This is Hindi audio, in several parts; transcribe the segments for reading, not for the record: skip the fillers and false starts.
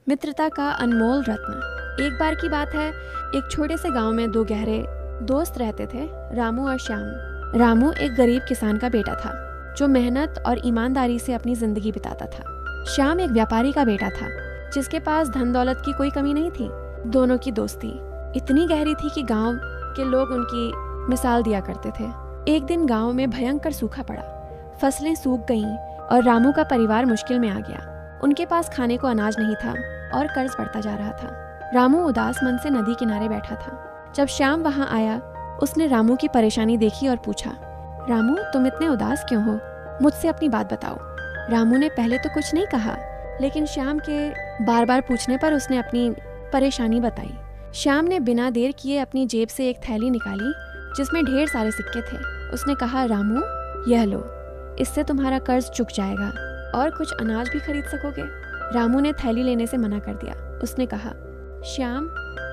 मित्रता का अनमोल रत्न। एक बार की बात है, एक छोटे से गांव में दो गहरे दोस्त रहते थे, रामू और श्याम। रामू एक गरीब किसान का बेटा था जो मेहनत और ईमानदारी से अपनी जिंदगी बिताता था। श्याम एक व्यापारी का बेटा था जिसके पास धन दौलत की कोई कमी नहीं थी। दोनों की दोस्ती इतनी गहरी थी कि गांव के लोग उनकी मिसाल दिया करते थे। एक दिन गांव में भयंकर सूखा पड़ा, फसलें सूख गईं और रामू का परिवार मुश्किल में आ गया। उनके पास खाने को अनाज नहीं था और कर्ज बढ़ता जा रहा था। रामू उदास मन से नदी किनारे बैठा था। जब श्याम वहां आया, उसने रामू की परेशानी देखी और पूछा, रामू तुम इतने उदास क्यों हो? मुझसे अपनी बात बताओ। रामू ने पहले तो कुछ नहीं कहा, लेकिन श्याम के बार बार पूछने पर उसने अपनी परेशानी बताई। श्याम ने बिना देर किए अपनी जेब से एक थैली निकाली जिसमें ढेर सारे सिक्के थे। उसने कहा, रामू यह लो, इससे तुम्हारा कर्ज चुक जाएगा और कुछ अनाज भी खरीद सकोगे। रामू ने थैली लेने से मना कर दिया। उसने कहा, श्याम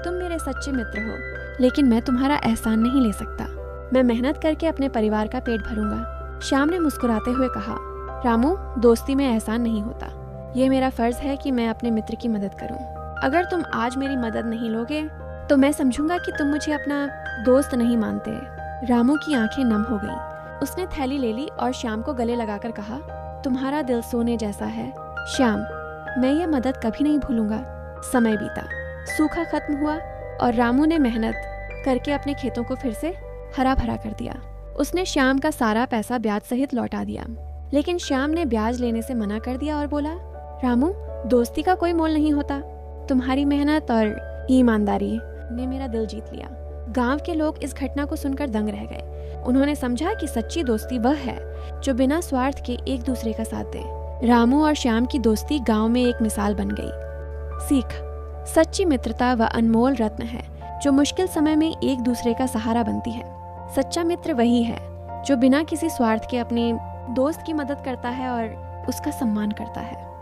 तुम मेरे सच्चे मित्र हो, लेकिन मैं तुम्हारा एहसान नहीं ले सकता। मैं मेहनत करके अपने परिवार का पेट भरूंगा। श्याम ने मुस्कुराते हुए कहा, रामू दोस्ती में एहसान नहीं होता। यह मेरा फर्ज है कि मैं अपने मित्र की मदद करूं। अगर तुम आज मेरी मदद नहीं लोगे तो मैं समझूंगा कि तुम मुझे अपना दोस्त नहीं मानते। रामू की आंखें नम हो गईं। उसने थैली ले ली और श्याम को गले लगाकर कहा, तुम्हारा दिल सोने जैसा है श्याम, मैं ये मदद कभी नहीं भूलूंगा। समय बीता, सूखा खत्म हुआ और रामू ने मेहनत करके अपने खेतों को फिर से हरा भरा कर दिया। उसने श्याम का सारा पैसा ब्याज सहित लौटा दिया, लेकिन श्याम ने ब्याज लेने से मना कर दिया और बोला, रामू दोस्ती का कोई मोल नहीं होता। तुम्हारी मेहनत और ईमानदारी ने मेरा दिल जीत लिया। गांव के लोग इस घटना को सुनकर दंग रह गए। उन्होंने समझा कि सच्ची दोस्ती वह है जो बिना स्वार्थ के एक दूसरे का साथ दे। रामू और श्याम की दोस्ती गांव में एक मिसाल बन गई। सीख, सच्ची मित्रता वह अनमोल रत्न है जो मुश्किल समय में एक दूसरे का सहारा बनती है। सच्चा मित्र वही है जो बिना किसी स्वार्थ के अपने दोस्त की मदद करता है और उसका सम्मान करता है।